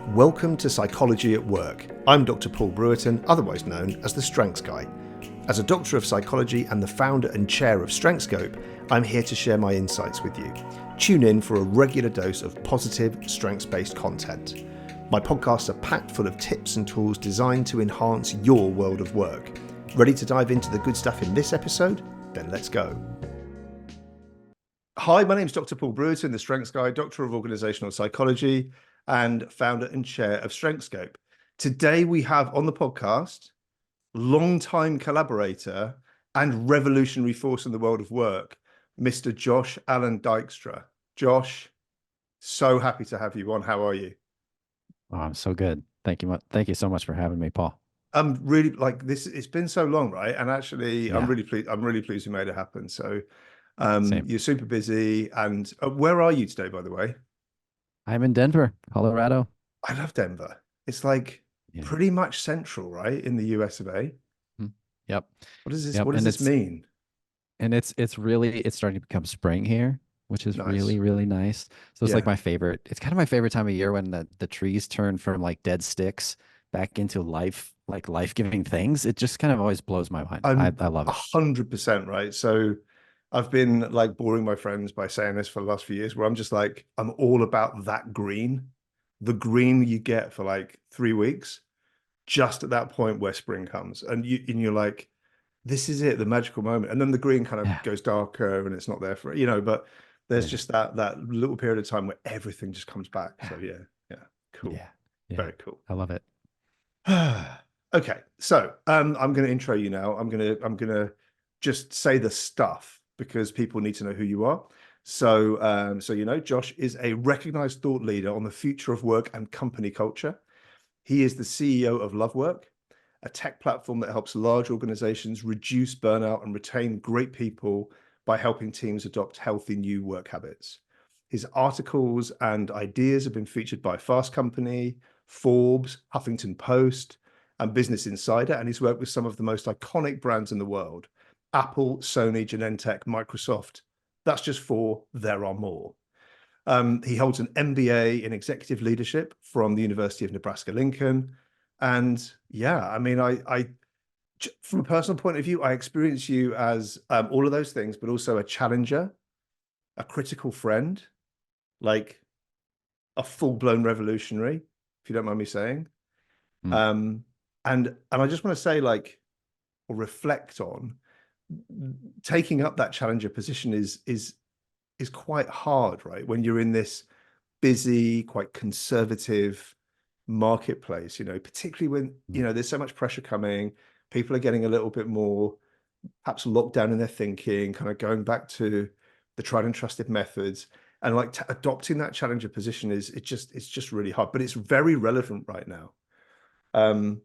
Welcome to Psychology at Work. I'm Dr. Paul Brewerton, otherwise known as the Strengths Guy. As a doctor of psychology and the founder and chair of StrengthScope, I'm here to share my insights with you. Tune in for a regular dose of positive, strengths-based content. My podcasts are packed full of tips and tools designed to enhance your world of work. Ready to dive into the good stuff in this episode? Then let's go. Hi, my name is Dr. Paul Brewerton, the Strengths Guy, Doctor of Organizational Psychology and founder and chair of StrengthScope. Today we have on the podcast long-time collaborator and revolutionary force in the world of work, Mr. Josh Allen Dykstra. Josh, so happy to have you on. How are you? Oh, I'm so good. Thank you. Thank you so much for having me, Paul. I'm really like this. It's been so long, right? And actually, I'm Yeah, really pleased. I'm really pleased we made it happen. So, same. you're super busy. And where are you today, by the way? I'm in Denver, Colorado. I love Denver. It's like Yeah. pretty much central, right, in the US of A. Hmm. Yep. What does this? Yep. What does And this mean? it's really it's starting to become spring here, which is Nice. really, really nice. So it's like Yeah. my favorite. It's kind of my favorite time of year when the trees turn from like dead sticks back into life, like life-giving things. It just kind of always blows my mind. I'm I love it. 100% right. So I've been like boring my friends by saying this for the last few years, where I'm just like, I'm all about that green, the green you get for like 3 weeks, just at that point where spring comes. And you're like, this is it, the magical moment. And then the green kind of Yeah. goes darker and it's not there for, but there's Yeah. just that little period of time where everything just comes back. Yeah. So yeah, cool. Yeah. Yeah. Very cool. I love it. Okay, so I'm going to intro you now. I'm gonna just say the stuff because people need to know who you are. So Josh is a recognized thought leader on the future of work and company culture. He is the CEO of Lovework, a tech platform that helps large organizations reduce burnout and retain great people by helping teams adopt healthy new work habits. His articles and ideas have been featured by Fast Company, Forbes, Huffington Post, and Business Insider, and he's worked with some of the most iconic brands in the world: Apple, Sony, Genentech, Microsoft. That's just four. There are more. He holds an MBA in executive leadership from the University of Nebraska-Lincoln. And yeah, I mean, from a personal point of view, I experience you as all of those things, but also a challenger, a critical friend, like a full-blown revolutionary, if you don't mind me saying. Mm. Um, and I just want to say, like, or reflect on taking up that challenger position is quite hard, right? When you're in this busy, quite conservative marketplace, particularly when, Mm. there's so much pressure coming, people are getting a little bit more perhaps locked down in their thinking, kind of going back to the tried and trusted methods. And like adopting that challenger position it's just really hard, but it's very relevant right now. Um,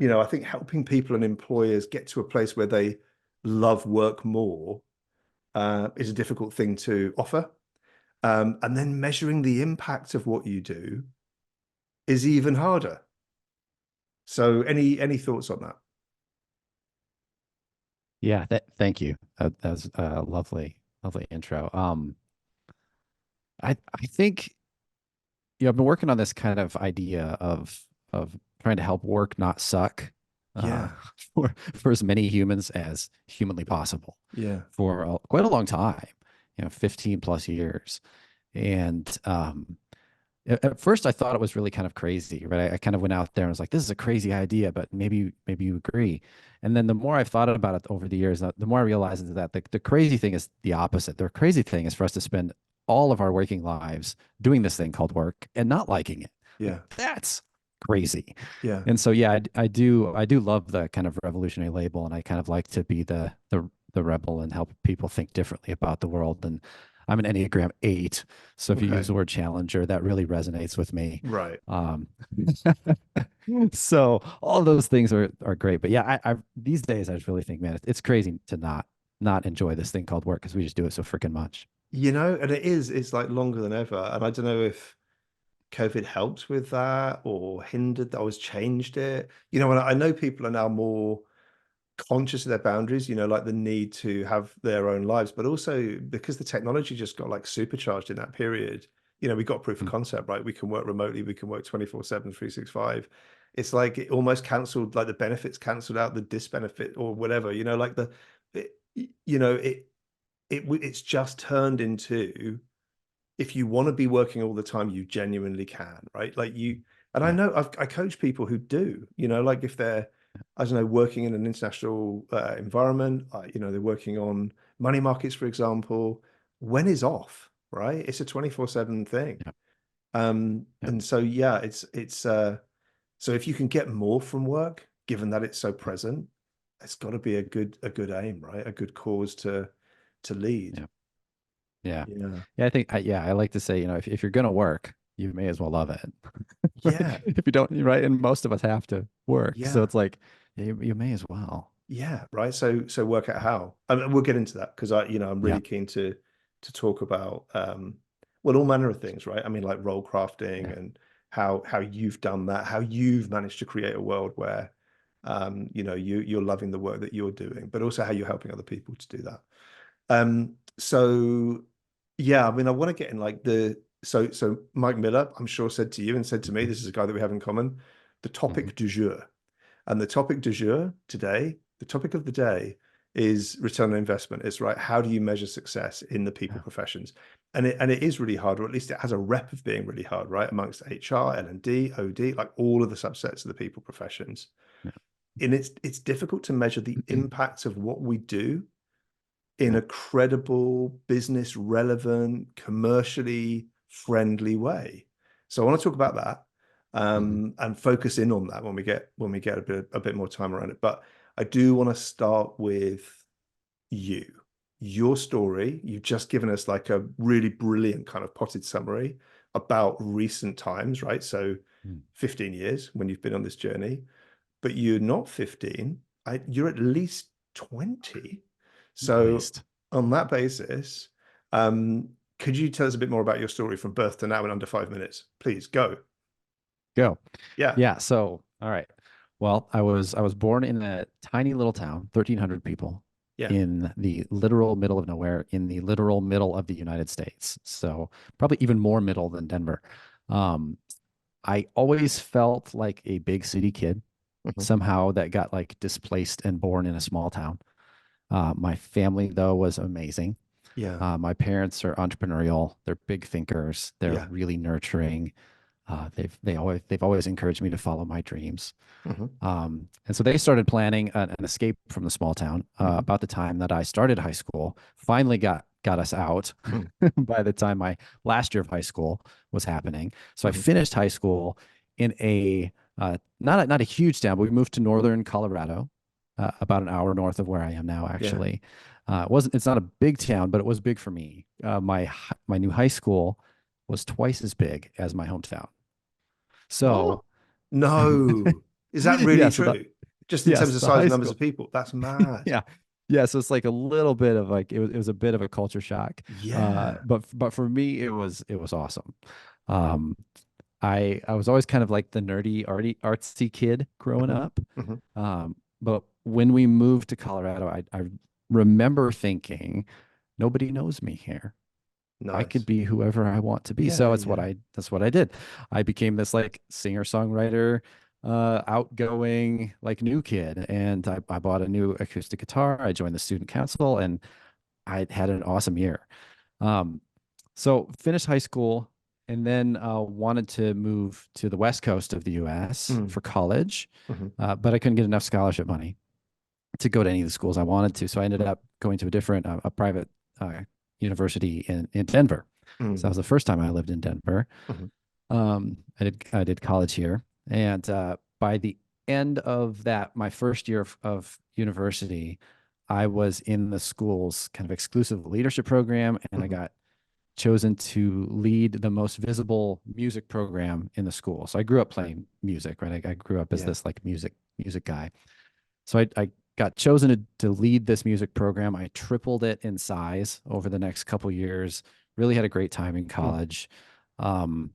I think helping people and employers get to a place where they love work more is a difficult thing to offer. And then measuring the impact of what you do is even harder. So any thoughts on that? Yeah, thank you. That was a lovely, lovely intro. I think I've been working on this kind of idea of trying to help work not suck uh, Yeah, for as many humans as humanly possible yeah, for quite a long time, 15 plus years. And at first I thought it was really kind of crazy, right? I kind of went out there and was like, this is a crazy idea, but maybe you agree. And then the more I've thought about it over the years, the more I realized that the crazy thing is the opposite. The crazy thing is for us to spend all of our waking lives doing this thing called work and not liking it. Like yeah, that's crazy. yeah. And so yeah, I do love the kind of revolutionary label, and I kind of like to be the rebel and help people think differently about the world. And I'm an Enneagram 8. So if you use Okay, the word challenger, that really resonates with me. right. Um, so all those things are great. But yeah, I these days I just really think, man, it's crazy to not enjoy this thing called work because we just do it so freaking much. And it's like longer than ever. And I don't know if COVID helped with that or hindered that or has changed it. And I know people are now more conscious of their boundaries, like the need to have their own lives, but also because the technology just got like supercharged in that period, you know, we got proof of Mm. concept, right? We can work remotely, we can work 24/7, 365. It's like it almost cancelled, like the benefits cancelled out the disbenefit or whatever, you know, like you know, it's just turned into, if you want to be working all the time, you genuinely can, right? Like you, and I Yeah. know I coach people who do, you know, like if they're, I don't know, working in an international environment, you know, they're working on money markets, for example, when is off, right? It's a 24/7 thing. Yeah. Yeah. And so, yeah, so if you can get more from work, given that it's so Yeah. present, it's got to be a good aim, right? A good cause to lead. Yeah. Yeah. Yeah. Yeah. I think, yeah, I like to say, you know, if you're going to work, you may as well love it. Right? Yeah. If you don't, right? And most of us have to work. So Yeah. it's like, you may as well. Yeah, right. So work out how. I mean, we'll get into that because you know, I'm Yeah. really keen to talk about well, all manner of things, right? I mean, like role Yeah. crafting and how you've done that, how you've managed to create a world where you know, you're loving the work that you're doing, but also how you're helping other people to do that. So yeah, I mean, I want to get in like so Mike Miller, I'm sure said to you and said to me, this is a guy that we have in common, the Mhm. topic du jour. And the topic du jour today, the topic of the day is return on investment. It's right. How do you measure success in the people Yeah. professions? And it is really hard, or at least it has a rep of being really hard, right? Amongst HR, L&D, OD, like all of the subsets of the people professions. Yeah. And it's difficult to measure the impact of what we do in Yeah. a credible, business relevant, commercially friendly way. So I want to talk about that Mhm. and focus in on that when we get a bit more time around it. But I do want to start with you, your story. You've just given us like a really brilliant kind of potted summary about recent times, right? So Mm. 15 years when you've been on this journey, but you're not 15. You're at least 20. At So least. on that basis, um, could you tell us a bit more about your story from birth to now in under 5 minutes? Please go. Go. Yeah. Yeah. So, all right. Well, I was born in a tiny little town, 1,300 people, Yeah. in the literal middle of nowhere, in the literal middle of the United States. So probably even more middle than Denver. Um, I always felt like a big city kid, Mhm. somehow that got like displaced and born in a small town. My family, though, was amazing. Yeah. My parents are entrepreneurial. They're big thinkers. They're Yeah. really nurturing. They've always encouraged me to follow my dreams. Mhm. And so they started planning an escape from the small town Mhm. about the time that I started high school. Finally got us out Mhm. by the time my last year of high school was happening. So I Mhm. finished high school in a not a huge town, but we moved to northern Colorado, about an hour north of where I am now, Yeah. actually. It's not a big town, but it was big for me. My new high school was twice as big as my hometown. What? So No. Is that really yeah, so the true? Just in terms yes, of the size high and numbers school. of people. That's mad. Yeah. Yeah, so it's like a little bit of like it was a bit of a culture shock. Yeah. But for me it was awesome. Um I was always kind of like the nerdy artsy kid growing Mhm. up. Mhm. But when we moved to Colorado, I remember thinking nobody knows me here. I could Nice. be whoever I want to be. So Yeah. it's what Yeah. I did. I became this like singer-songwriter, outgoing, like new kid. And I bought a new acoustic guitar. I joined the student council and I had an awesome year. Um, so finished high school and then wanted to move to the west coast of the US Mm. for college. Mhm. But I couldn't get enough scholarship money to go to any of the schools I wanted to. So I ended up going to a private uh, university in Denver. So that Mm. was the first time I lived in Denver. Mhm. I did college here, and by the end of that, my first year of university, I was in the school's kind of exclusive leadership program, and I Mhm. got chosen to lead the most visible music program in the school. So I grew up playing music, right? I grew up as Yeah. this like music guy. So I got chosen to lead this music program. I tripled it in size over the next couple years. Really had a great time in Mm. college. Um,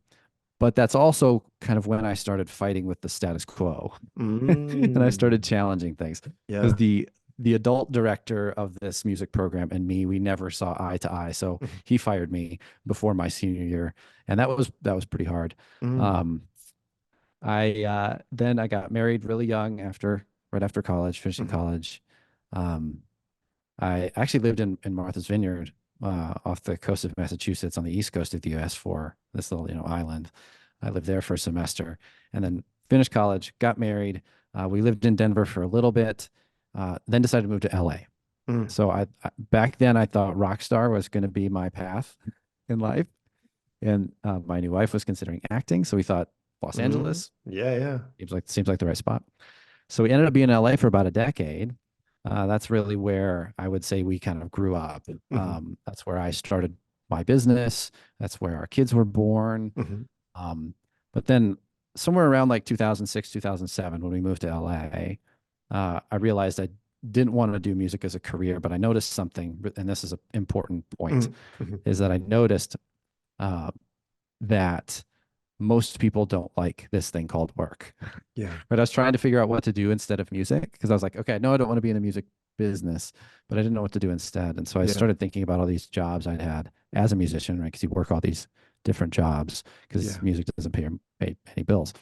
but that's also kind of when I started fighting with the status quo and I Mm. started challenging things because Yeah. the adult director of this music program and me, we never saw eye to eye. So he fired me before my senior year, and that was pretty hard. Mm, Um, I then I got married really young after right after college, finishing mhm, college. Um, I actually lived in Martha's Vineyard, off the coast of Massachusetts on the east coast of the U.S. for this little, island. I lived there for a semester and then finished college, got married. We lived in Denver for a little bit, then decided to move to LA. mm, So back then I thought rock star was going to be my path in life, and my new wife was considering acting, so we thought Los mm. Angeles Yeah, yeah. seems like the right spot. So we ended up being in LA for about a decade. That's really where I would say we kind of grew up. Mhm, That's where I started my business. That's where our kids were born. mhm. Um, but then somewhere around like 2006, 2007, when we moved to LA, I realized I didn't want to do music as a career, but I noticed something, and this is an important point, Mm, mhm. is that I noticed uh, that most people don't like this thing called work. Yeah, But I was trying to figure out what to do instead of music because I was like, okay, no, I don't want to be in the music business, but I didn't know what to do instead. And so I yeah, started thinking about all these jobs I'd had as a musician, right? Because you work all these different jobs because yeah. music doesn't pay any bills.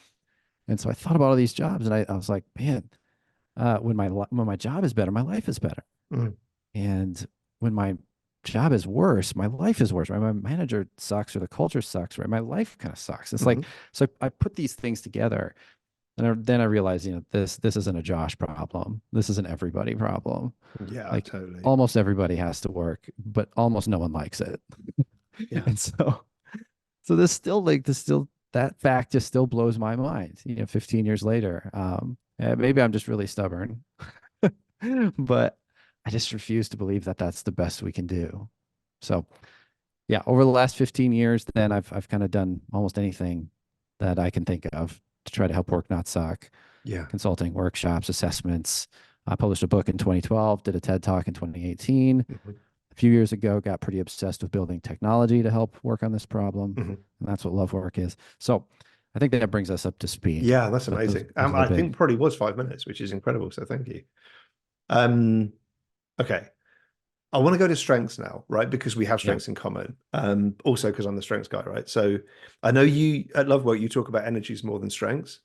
And so I thought about all these jobs, and I was like, man, when my job is better, my life is better. Mm, And when my job is worse, my life is worse, right? My manager sucks or the culture sucks, right? My life kind of sucks. It's mhm. like, so I put these things together, and then I realized, this isn't a Josh problem. This is an everybody problem. Yeah, Like totally. almost everybody has to work, but almost no one likes it. Yeah. And so this still that fact just still blows my mind, 15 years later. Maybe I'm just really stubborn, but I just refuse to believe that that's the best we can do. So yeah, over the last 15 years, then I've kind of done almost anything that I can think of to try to help work not suck. Yeah. Consulting, workshops, assessments. I published a book in 2012, did a TED talk in 2018. Mhm, A few years ago, got pretty obsessed with building technology to help work on this problem. mhm. And that's what love work is. So I think that brings us up to speed. Yeah, that's But those, amazing. those are the I think big, probably was 5 minutes, which is incredible. So thank you. Um, okay. I want to go to strengths now, right? Because we have yeah, strengths in common. Also because I'm the strengths guy, right? So I know you at Love Work, you talk about energies more than strengths.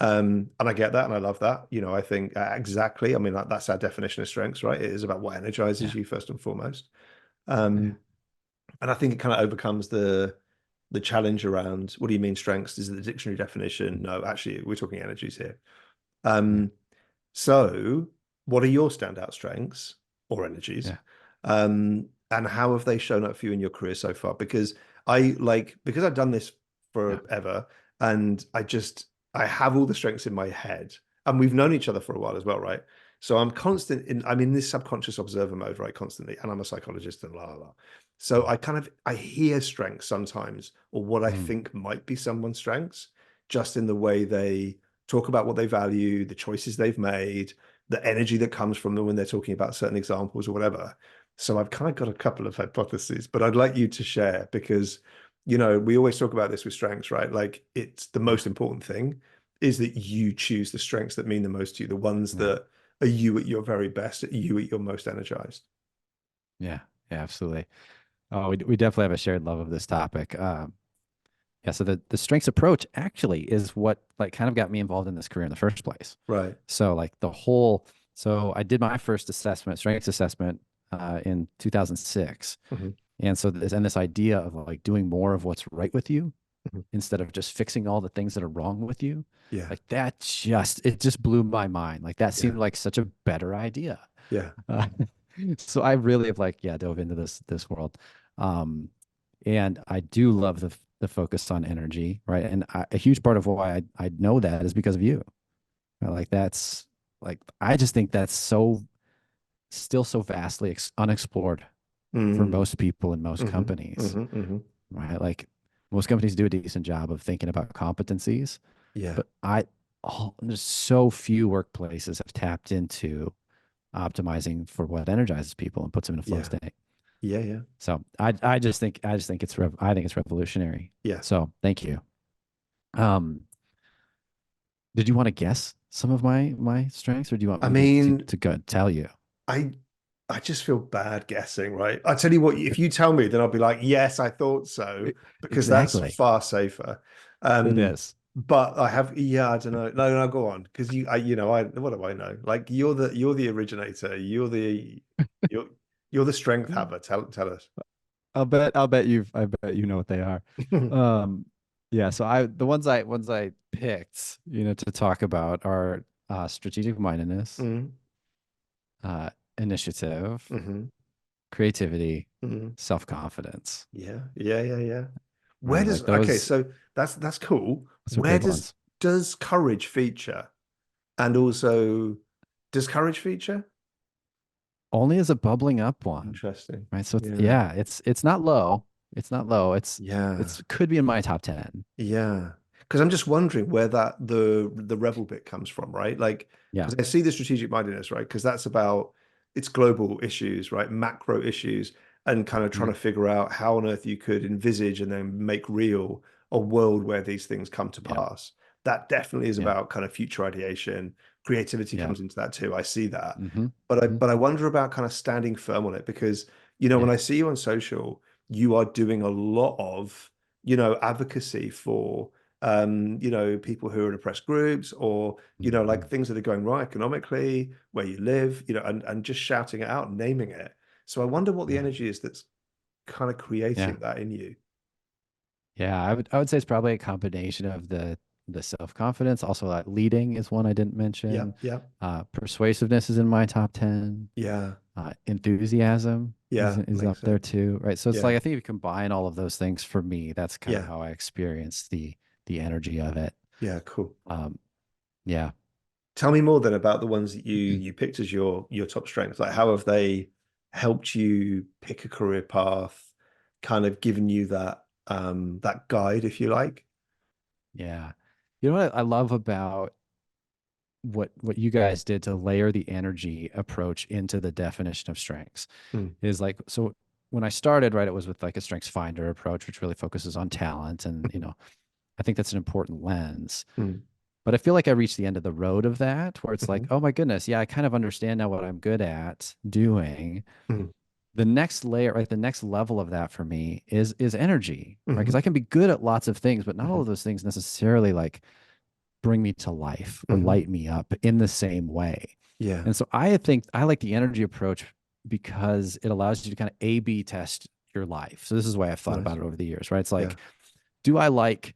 And I get that and I love that. I think exactly. I mean, that's our definition of strengths, right? It is about what energizes yeah, you first and foremost. yeah, Um, and I think it kind of overcomes the challenge around what do you mean strengths? Is it the dictionary definition? No, actually, we're talking energies here. yeah, Um, so what are your standout strengths or energies? yeah, And how have they shown up for you in your career so far? Because because I've done this yeah, forever and I have all the strengths in my head and we've known each other for a while as well, right? So I'm in this subconscious observer mode, right? Constantly. And I'm a psychologist and la la la. So mm, I hear strengths sometimes or what I mm, think might be someone's strengths just in the way they talk about what they value, the choices they've made, the energy that comes from them when they're talking about certain examples or whatever. So I've kind of got a couple of hypotheses, but I'd like you to share because, we always talk about this with strengths, right? Like it's the yeah, most important thing is that you choose the strengths that mean the most to you, the ones yeah, that are you at your very best, at you at your most energized. yeah, yeah, absolutely. Oh, we definitely have a shared love of this topic. Yeah, so the strengths approach actually is what like kind of got me involved in this career in the first place. Right. So like so I did my first strengths assessment, in 2006. Mhm, And so this idea of like doing more of what's right with you mhm. instead of just fixing all the things that are wrong with you, Yeah. like it just blew my mind. Like that Yeah. seemed like such a better idea. Yeah. Uh, so I really have like, yeah, dove into this world. Um, and I do love the focus on energy, right? And a huge part of why I know that is because of you. Like that's like I just think that's still so vastly unexplored for Mm, most people in most mhm, companies, mhm, mhm. right? Like most companies do a decent job of thinking about competencies, Yeah. but there's so few workplaces have tapped into optimizing for what energizes people and puts them in a flow Yeah. state. Yeah. Yeah. So I just think it's revolutionary. Yeah. So thank you. Um, did you want to guess some of my strengths, or do you want I me to mean, go tell you? I I just feel bad guessing, right? I tell you what, if you tell me, then I'll be like, yes, I thought so, because that's Exactly. far safer. It Um, is. but I have, yeah, I don't know. No, no, go on, because what do I know? Like you're the originator. You're you're the strength haver. Tell us. I bet you know what they are. Um, yeah, so the ones I picked, to talk about are strategic mindedness, Mm, initiative, hmm creativity, hmm self-confidence. Yeah, yeah, yeah, yeah. Where Right? does Like okay? those So that's cool. those are Where big does ones. does courage feature? And also, does courage feature? Only as a bubbling up one, Interesting. right? So it's, Yeah. yeah, it's not low. It's not low. Yeah. It's could be in my top 10. Yeah. Because I'm just wondering where that the rebel bit comes from, right? Like, Yeah. because I see the strategic mindedness, right? Because that's about it's global issues, right? Macro issues, and kind of trying Mhm. to figure out how on earth you could envisage and then make real a world where these things come to Yeah. pass. That definitely is Yeah. about kind of future ideation. Creativity Yeah. comes into that too. I see that. Hmm. But I Hmm. but I wonder about kind of standing firm on it because, when Yeah. I see you on social, you are doing a lot of advocacy for people who are in oppressed groups or, like Hmm. things that are going wrong economically, where you live, and just shouting it out and naming it. So I wonder what the Yeah. energy is that's kind of creating Yeah. that in you. Yeah. I would say it's probably a combination of the self-confidence. Also, like leading is one I didn't Yeah, mention. yeah, Persuasiveness is in my top 10. yeah, Enthusiasm yeah, is makes up there sense. too, right? So it's like Yeah, I think if you combine all of those things for me, that's kind of yeah, how I experience the energy of it. yeah, cool. Um, yeah. Tell me more then about the ones that you picked as your top strengths. Like how have they helped you pick a career path, kind of given you that guide, if you like? Yeah. You know what I love about what you guys did to layer the energy approach into the definition of strengths Mm, is like, so when I started, right, it was with like a strengths finder approach, which really focuses on talent. And, mm, I think that's an important lens. mm, But I feel like I reached the end of the road of that, where it's like, mhm, oh my goodness, yeah, I kind of understand now what I'm good at doing. mm, The next layer, right, the next level of that for me is energy, right? Because mhm, I can be good at lots of things, but not all mhm, of those things necessarily like bring me to life or mhm. light me up in the same way. Yeah. And so I think I like the energy approach because it allows you to kind of A/B test your life. So this is why I've thought about Nice. it over the years, right? It's Yeah. like, do I like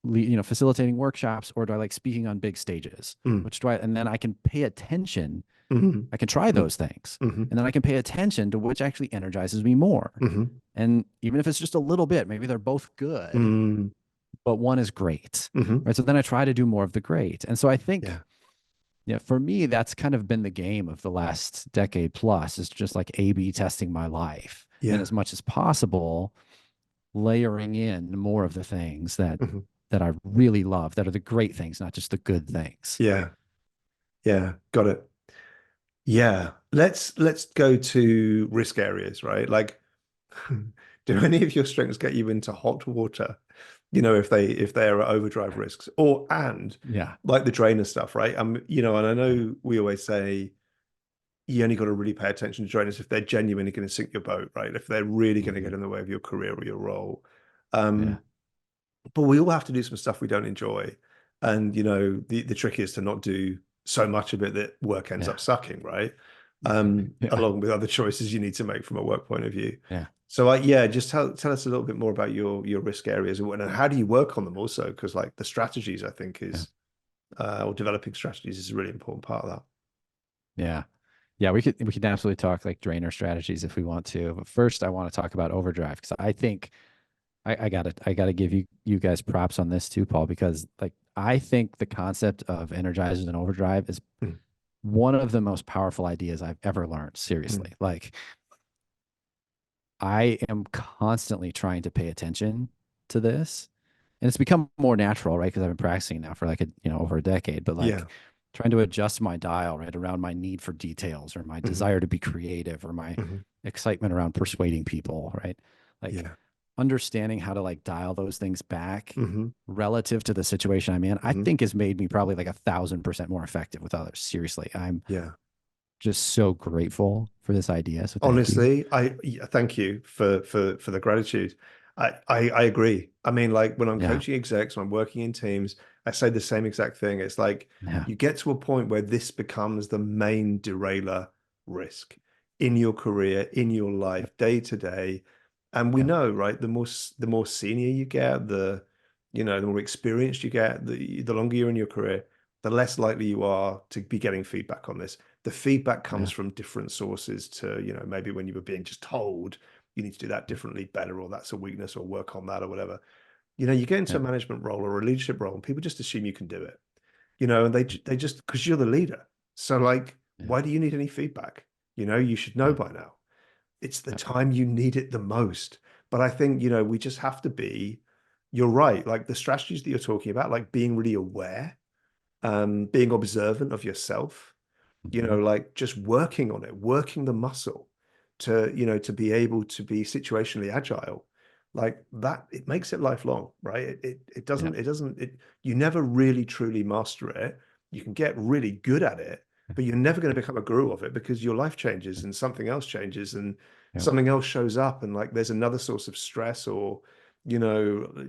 facilitating workshops, or do I like speaking on big stages? Mm, Which do I, and then I can pay attention. mhm, I can try mm, those things, mhm, and then I can pay attention to which actually energizes me more. mhm, And even if it's just a little bit, maybe they're both good, mm, but one is great, mhm. right? So then I try to do more of the great. And so I think, Yeah. yeah, for me, that's kind of been the game of the last decade plus, is just like A/B testing my life, and Yeah. as much as possible, layering in more of the things Mhm. that I really love, that are the great things, not just the good things. Yeah. Yeah. Got it. Yeah. Let's go to risk areas, right? Like, do any of your strengths get you into hot water? If they are overdrive risks and Yeah. like the drainer stuff, right? And I Yeah. know we always say you only got to really pay attention to drainers if they're genuinely going to sink your boat, right? If they're really going to Hmm. get in the way of your career or your role. Yeah. Um, but we all have to do some stuff we don't enjoy. And the trick is to not do so much of it that work ends Yeah. up sucking, right? Yeah. Along with other choices you need to make from a work point of view. Yeah. So yeah, just tell us a little bit more about your risk areas and how do you work on them also? Because like the strategies, I think Yeah. is or developing strategies is a really important part of that. Yeah. Yeah. We could absolutely talk like drainer strategies if we want to. But first I want to talk about overdrive, because I think I gotta give you guys props on this too, Paul, because like I think the concept of energizers and overdrive is Mm, one of the most powerful ideas I've ever learned. mm, Seriously. Like I am constantly trying to pay attention to this. And it's become more natural, right? Because I've been practicing now for like over a decade, but yeah. like trying to adjust my dial right around my need for details, or my Hmm. desire to be creative, or my Hmm. excitement around persuading people, right? Like Yeah. understanding how to like dial those things back Hmm. relative to the situation I'm in, I Hmm. think has made me probably like 1,000% more effective with others. Seriously. I'm Yeah. just so grateful for this idea. So thank you. Honestly, thank you for the gratitude. I agree. I mean, like when I'm Yeah. coaching execs, when I'm working in teams, I say the same exact thing. It's like Yeah. you get to a point where this becomes the main derailer risk in your career, in your life, day to day. And we Yeah. know, right? The more senior you get, the more experienced you get, the longer you're in your career, the less likely you are to be getting feedback on this. The feedback comes Yeah. from different sources to, maybe when you were being just told you need to do that differently, better, or that's a weakness, or work on that, or whatever. You get into Yeah. a management role or a leadership role, and people just assume you can do it, and they just, because you're the leader. So, like, Yeah. why do you need any feedback? You should know Yeah. by now. It's the Yeah. time you need it the most. But I think, we just have to be, you're right, like the strategies that you're talking about, like being really aware, being observant of yourself, Mhm. like just working on it, working the muscle to be able to be situationally agile, like that, it makes it lifelong, right? It Yeah. you never really truly master it. You can get really good at it, but you're never going to become a guru of it, because your life changes and something else changes and Yeah. something else shows up, and like there's another source of stress or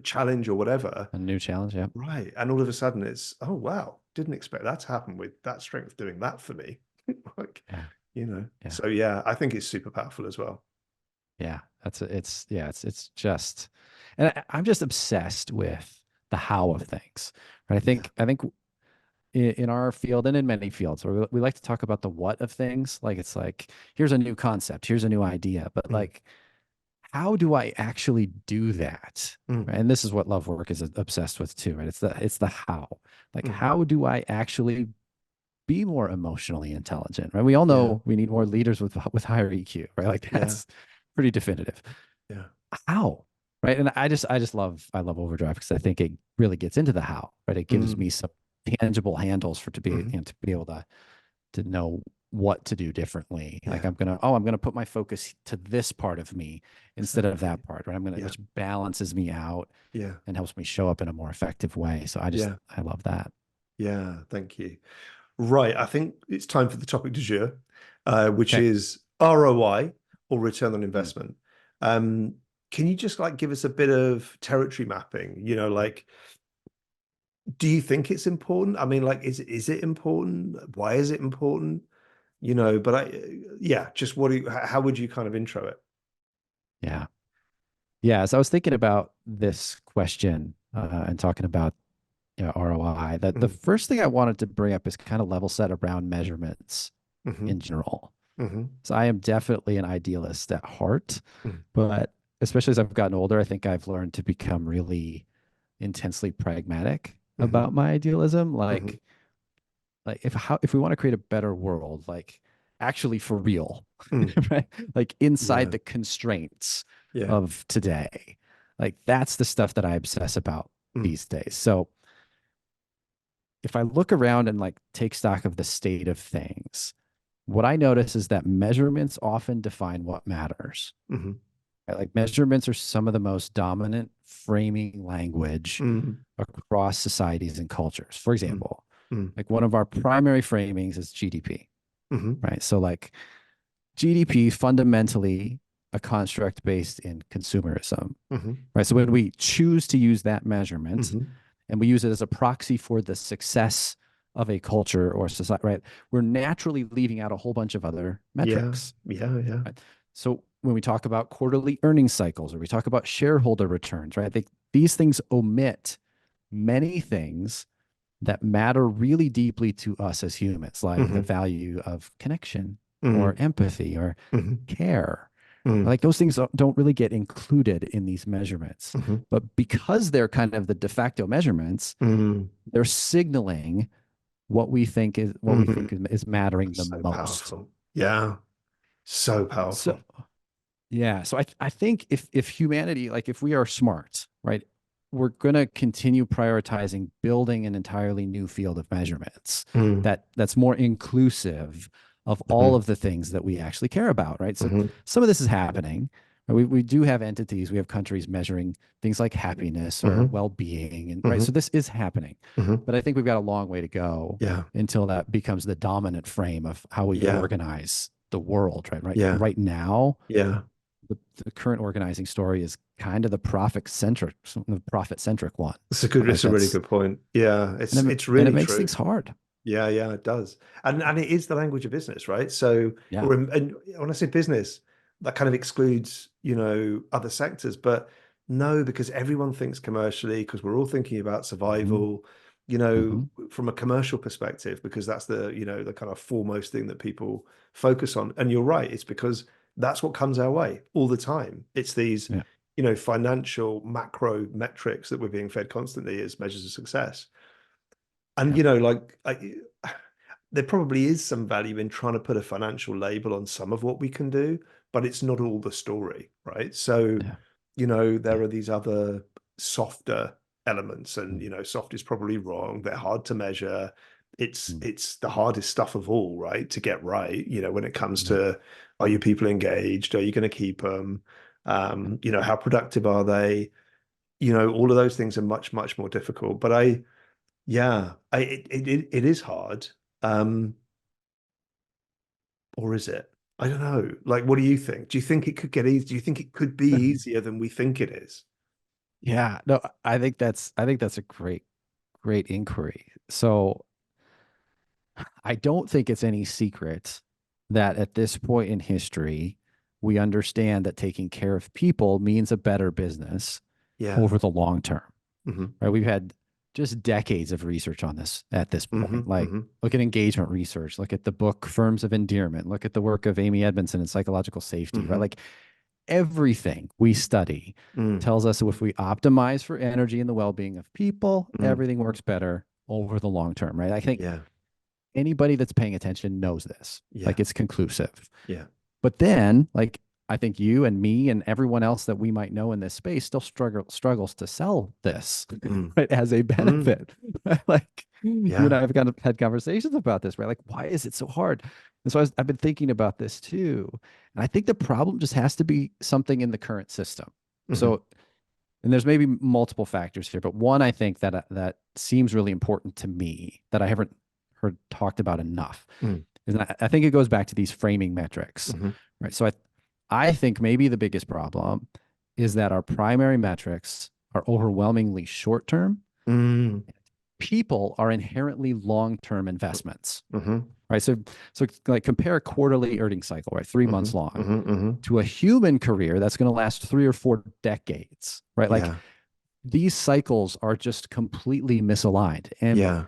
challenge or whatever. A new challenge. Yeah. Right. And all of a sudden it's, oh wow, didn't expect that to happen with that strength doing that for me. Like, Yeah. Yeah. so yeah, I think it's super powerful as well. Yeah. It's just, and I'm just obsessed with the how of things. Right. Yeah. I think in our field and in many fields where we like to talk about the what of things. Like it's like, here's a new concept, here's a new idea, but Mm, like, how do I actually do that? mm, Right? And this is what love work is obsessed with too, right? It's the how. Like, mm. how do I actually be more emotionally intelligent? Right? We all Yeah. know we need more leaders with higher EQ, right? Like Yeah. that's pretty definitive. Yeah. How? Right? And I love Overdrive because I think it really gets into the how, right? It gives Mm, me some tangible handles for to be, mm. to be able to know what to do differently. Like Yeah. I'm gonna put my focus to this part of me instead of Exactly. that part, right? I'm gonna, Yeah. which balances me out Yeah. and helps me show up in a more effective way. So Yeah. I love that. Yeah. Thank you. Right. I think it's time for the topic du jour, which Okay. is ROI, or return on Mm. investment. Um, can you just like give us a bit of territory mapping? Like, do you think it's important? I mean, like, is it important? Why is it important? But yeah, just how would you kind of intro it? Yeah. Yeah. So I was thinking about this question and talking about, ROI. That the Mm, first thing I wanted to bring up is kind of level set around measurements hmm in general. hmm So I am definitely an idealist at heart, mm, but especially as I've gotten older, I think I've learned to become really intensely pragmatic hmm about my idealism. hmm If we want to create a better world, like actually for real, mm, right? Like inside yeah, the constraints yeah, of today. Like that's the stuff that I obsess about mm, these days. So if I look around and like take stock of the state of things, what I notice is that measurements often define what matters. hmm Right? Like measurements are some of the most dominant framing language mm, across societies and cultures. For mm, example, mm, like one of our primary framings is GDP, hmm right? So like GDP fundamentally a construct based in consumerism, hmm right? So when we choose to use that measurement hmm and we use it as a proxy for the success of a culture or society, right? We're naturally leaving out a whole bunch of other yeah, metrics. yeah, yeah, Right? So when we talk about quarterly earnings cycles or we talk about shareholder returns, right? These things omit many things that matter really deeply to us as humans, like the hmm value of connection or mm, empathy or hmm care. mm, Like those things don't really get included in these measurements. hmm But because they're kind of the de facto measurements, mm, they're signaling what we hmm think is mattering the So most. powerful. Yeah, so So powerful. yeah, so I think if humanity, like if we are smart, right, we're gonna continue prioritizing building an entirely new field of measurements Mm, that's more inclusive of all hmm of the things that we actually care about, right? So hmm some of this is happening, We do have entities, we have countries measuring things like happiness or Hmm. well-being, and right. Hmm. So this is happening, Hmm. but I think we've got a long way to go Yeah. until that becomes the dominant frame of how we Yeah. organize the world. Yeah. Right now, Yeah. the current organizing story is kind of the profit centric one, right? It's a really That's good point. Yeah. It's and it really makes true. things hard. Yeah, yeah, it does. And it is the language of business, right? So, Yeah. and when I say business, that kind of excludes, other sectors, but no, because everyone thinks commercially, because we're all thinking about Hmm. survival, Hmm. from a commercial perspective, because that's the kind of foremost thing that people focus on. And you're right, it's because that's what comes our way all the time. It's these, Yeah. financial macro metrics that we're being fed constantly as measures of success. And Yeah. there probably is some value in trying to put a financial label on some of what we can do, but it's not all the story, right? So, Yeah. there Yeah. are these other softer elements, and Mm. soft is probably wrong. They're hard to measure. Mm. It's the hardest stuff of all, right? To get right, when it comes Yeah. to, are your people engaged? Are you going to keep them? Yeah. How productive are they? All of those things are much, much more difficult. But yeah, it is hard. Um, or is it? I don't know. Like, what do you think? Do you think it could get easy? Do you think it could be easier than we think it is? Yeah. No, I think that's a great inquiry. So I don't think it's any secret that at this point in history, we understand that taking care of people means a better business Yeah. over the long term, Hmm. right? We've had just decades of research on this at this Hmm. point. Like, Hmm. look at engagement research, look at the book Firms of Endearment, look at the work of Amy Edmondson in psychological safety, right? Hmm. Like, everything we study Mm. tells us if we optimize for energy and the well-being of people, Mm. everything works better over the long term, right? I think Yeah. anybody that's paying attention knows this. Yeah. Like, it's conclusive. Yeah. But then, like, I think you and me and everyone else that we might know in this space still struggles to sell this, Mm. right, as a Mm. benefit. Like, you and Yeah. I have kind of had conversations about this, right? Like, why is it so hard? And so I've been thinking about this too. And I think the problem just has to be something in the current system. Hmm. So, and there's maybe multiple factors here, but one I think that seems really important to me that I haven't heard talked about enough. Mm. And I think it goes back to these framing metrics, Hmm. right? So I think maybe the biggest problem is that our primary metrics are overwhelmingly short term. Mm. People are inherently long term investments, Hmm. right? So like compare a quarterly earning cycle, right? 3 months Hmm. long Hmm. Hmm. to a human career that's going to last 3 or 4 decades, right? Like, Yeah. these cycles are just completely misaligned, and Yeah.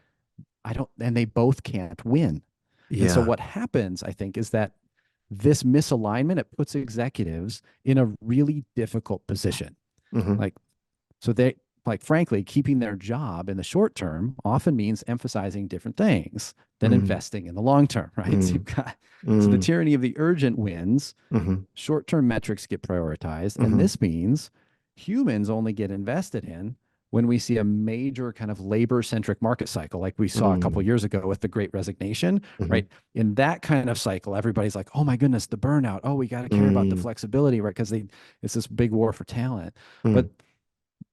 they both can't win. And so Yeah. what happens, I think, is that this misalignment, it puts executives in a really difficult position. Hmm. Like, so they, like, frankly, keeping their job in the short term often means emphasizing different things than Mm. investing in the long term, right? So you've Mm. got, so the Mm. tyranny of the urgent wins, Hmm. short-term metrics get prioritized, and Hmm. this means humans only get invested in when we see a major kind of labor-centric market cycle, like we saw a couple of Mm. years ago with the Great Resignation, Hmm. right? In that kind of cycle, everybody's like, "Oh my goodness, the burnout! Oh, we got to care about the Mm. flexibility, right? Because it's this big war for talent." But Mm.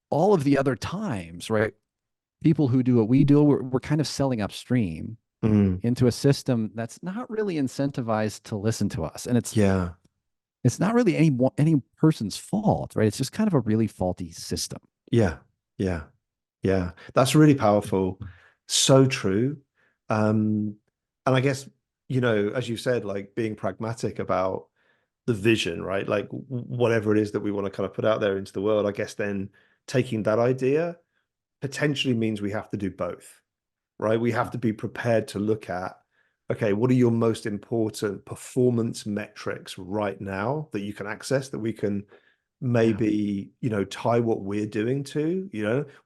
all of the other times, right? People who do what we do, we're kind of selling upstream Mm. into a system that's not really incentivized to listen to us, and Yeah. it's not really any person's fault, right? It's just kind of a really faulty system. Yeah. Yeah. Yeah. That's really powerful. So true. And I guess, as you said, like being pragmatic about the vision, right? Like whatever it is that we want to kind of put out there into the world, I guess then taking that idea potentially means we have to do both, right? We have Yeah. to be prepared to look at, okay, what are your most important performance metrics right now that you can access, that we can Yeah. maybe, tie what we're doing to,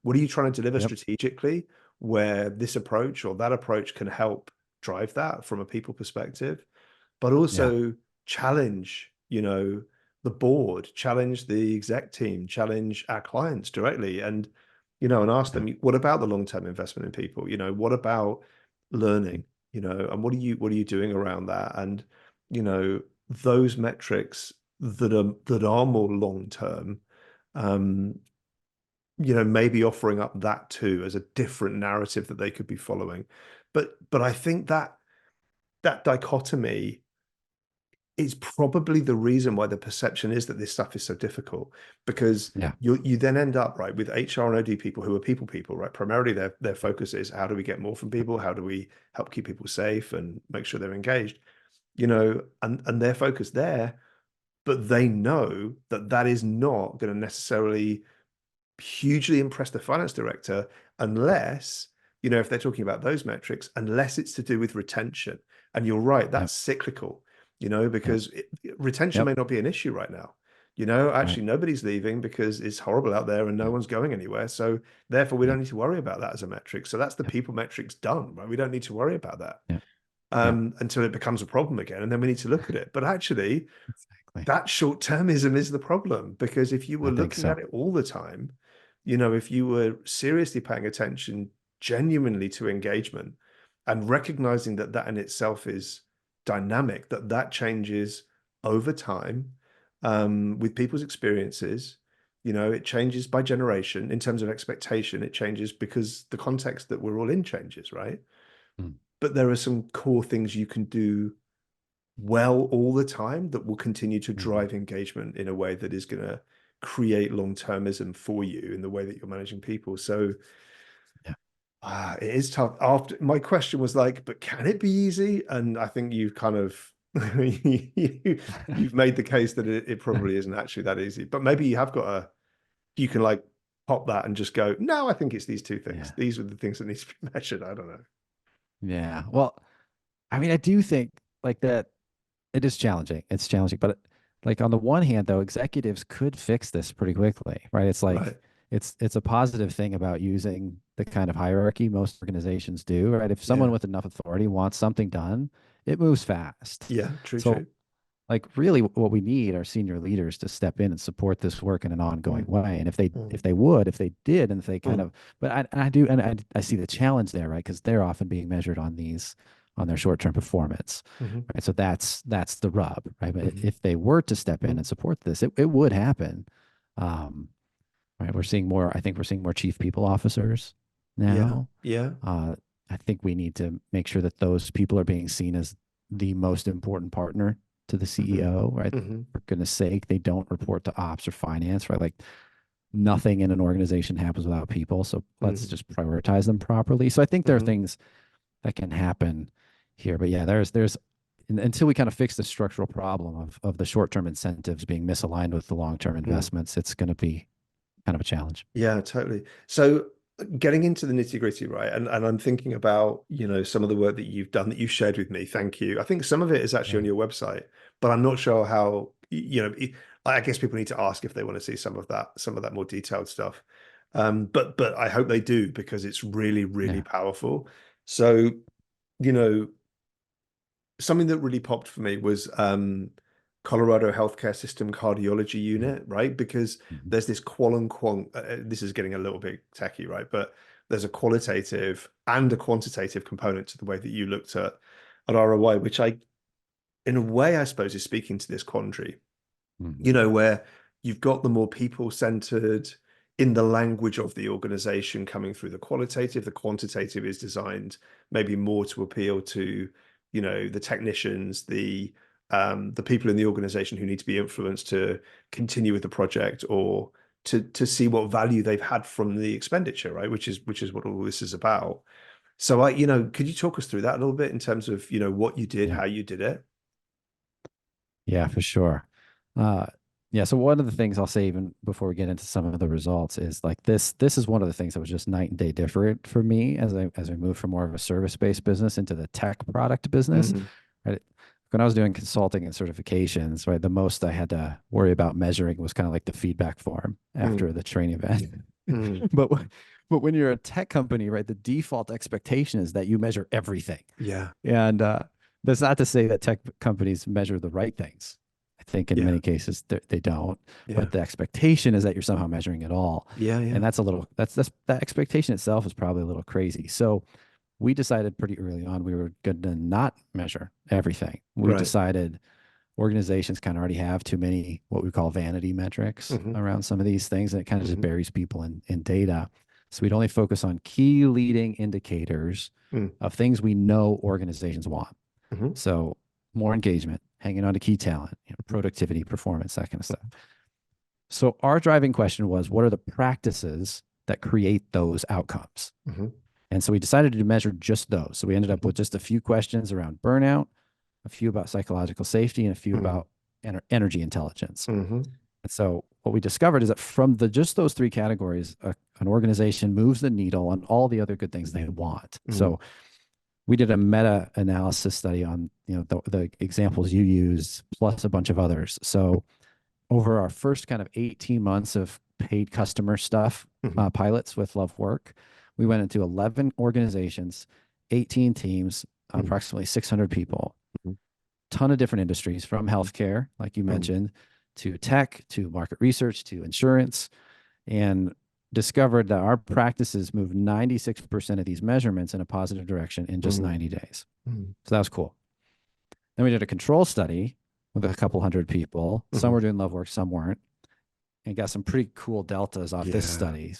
what are you trying to deliver Yep. strategically, where this approach or that approach can help drive that from a people perspective, but Yeah. also challenge, the board, challenge the exec team, challenge our clients directly, and and ask Yeah. them, what about the long-term investment in people? What about learning? And what are you doing around that? And those metrics that are more long term, um, maybe offering up that too as a different narrative that they could be following. But I think that dichotomy is probably the reason why the perception is that this stuff is so difficult, because Yeah. you then end up, right, with HR and OD people who are people, right? Primarily their focus is how do we get more from people? How do we help keep people safe and make sure they're engaged? And their focus there, but they know that that is not going to necessarily hugely impress the finance director unless, if they're talking about those metrics, unless it's to do with retention. And you're right, Yep. that's cyclical, Yep. because retention Yep. may not be an issue right now. Right. Actually, nobody's leaving because it's horrible out there and no Yep. one's going anywhere. So therefore, we don't Yep. need to worry about that as a metric. So that's the Yep. people metrics done, right? We don't need to worry about that Yep. Yep. until it becomes a problem again. And then we need to look at it. But actually, Exactly. that short-termism is the problem, because if you I were think looking at so. it all the time, if you were seriously paying attention genuinely to engagement and recognizing that that in itself is dynamic, that changes over time, with people's experiences, it changes by generation in terms of expectation. It changes because the context that we're all in changes, right? Mm. But there are some core things you can do well all the time that will continue to Mhm. drive engagement in a way that is going to create long-termism for you in the way that you're managing people. So Yeah. it is tough. After my question was like, but can it be easy? And I think you've kind of you've made the case that it probably isn't actually that easy. But maybe you can like pop that and just go, no, I think it's these two things. Yeah. These are the things that needs to be measured. I don't know. Yeah. Well, I mean, I do think like that it is challenging. It's challenging, but like on the one hand, though, executives could fix this pretty quickly, right? It's like Right. it's a positive thing about using the kind of hierarchy most organizations do, right? If someone Yeah. with enough authority wants something done, it moves fast. Yeah. True, So true. like really what we need are senior leaders to step in and support this work in an ongoing Mm, way. And mm, if they did, and if they kind mm, of, but I do, and I see the challenge there, right? Because they're often being measured on their short-term performance, mhm, right? So that's the rub, right? But mhm, if they were to step in mm. and support this, it would happen. Um, right. I think we're seeing more chief people officers Yeah. now. Yeah. Uh, I think we need to make sure that those people are being seen as the most important partner to the Mhm, CEO, right? mhm, For goodness sake, they don't report to ops or finance, right? Like nothing in an organization happens without people. So let's mhm. just prioritize them properly. So I think there are Mhm. things that can happen here. But yeah, there's until we kind of fix the structural problem of the short-term incentives being misaligned with the long-term Mm. investments, it's going to be kind of a challenge. Yeah, totally. So getting into the nitty-gritty, right? And I'm thinking about, some of the work that you've done that you've shared with me. Thank you. I think some of it is actually Yeah. on your website, but I'm not sure how, I guess people need to ask if they want to see some of that more detailed stuff. But I hope they do, because it's really, really Yeah. powerful. So, you know, something that really popped for me was Colorado Healthcare System Cardiology Unit, right? Because Mhm. there's this qual and quant. This is getting a little bit techy, right? But there's a qualitative and a quantitative component to the way that you looked at ROI, which in a way, I suppose, is speaking to this quandary. Mhm. Where you've got the more people-centered in the language of the organization coming through the qualitative. The quantitative is designed maybe more to appeal to, the technicians, the people in the organization who need to be influenced to continue with the project, or to see what value they've had from the expenditure, right? Which is what all this is about. So could you talk us through that a little bit in terms of, what you did, Yeah. how you did it? Yeah, for sure. Uh, yeah. So one of the things I'll say even before we get into some of the results is like this is one of the things that was just night and day different for me as I moved from more of a service-based business into the tech product business. Mhm, Right. When I was doing consulting and certifications, right, the most I had to worry about measuring was kind of like the feedback form mm, after the training event. mm. But when you're a tech company, right, the default expectation is that you measure everything. Yeah. And that's not to say that tech companies measure the right things. I think in Yeah. many cases they don't, Yeah. but the expectation is that you're somehow measuring it all. Yeah. And Yeah. that expectation itself is probably a little crazy. So we decided pretty early on we were going to not measure everything. We Right. decided organizations kind of already have too many what we call vanity metrics Hmm. around some of these things, and it kind of just Hmm. buries people in data. So we'd only focus on key leading indicators of things we know organizations want. Hmm. So more engagement, hanging on to key talent, productivity, performance, that kind of stuff. So our driving question was, what are the practices that create those outcomes? Hmm. And so we decided to measure just those. So we ended up Hmm. with just a few questions around burnout, a few about psychological safety, and a few Hmm. about energy intelligence. Hmm. And so what we discovered is that from just those three categories, an organization moves the needle on all the other good things they want. Hmm. So we did a meta-analysis study on the examples you used, plus a bunch of others. So over our first kind of 18 months of paid customer stuff, Hmm. pilots with Love Work, we went into 11 organizations, 18 teams, approximately 600 people, ton of different industries, from healthcare, like you mentioned, to tech, to market research, to insurance, and discovered that our practices moved 96% of these measurements in a positive direction in just 90 days. So that was cool. Then we did a control study with a couple hundred people. Some were doing Love Work, some weren't, and got some pretty cool deltas off this Yeah. study.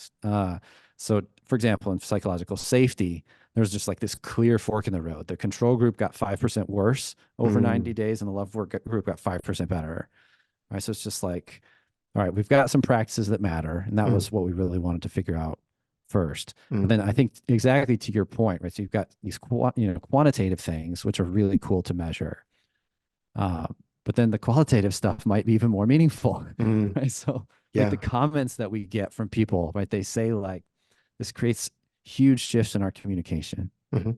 So, for example, in psychological safety, there's just like this clear fork in the road. The control group got 5% worse over 90 days, and the Love Work group got 5% better. All right. So it's just like, all right, we've got some practices that matter. And that was what we really wanted to figure out first. But then I think exactly to your point, right? So you've got these quantitative things, which are really cool to measure. But then the qualitative stuff might be even more meaningful, right? So like the Yeah. comments that we get from people, right? They say like, this creates huge shifts in our communication, Hmm.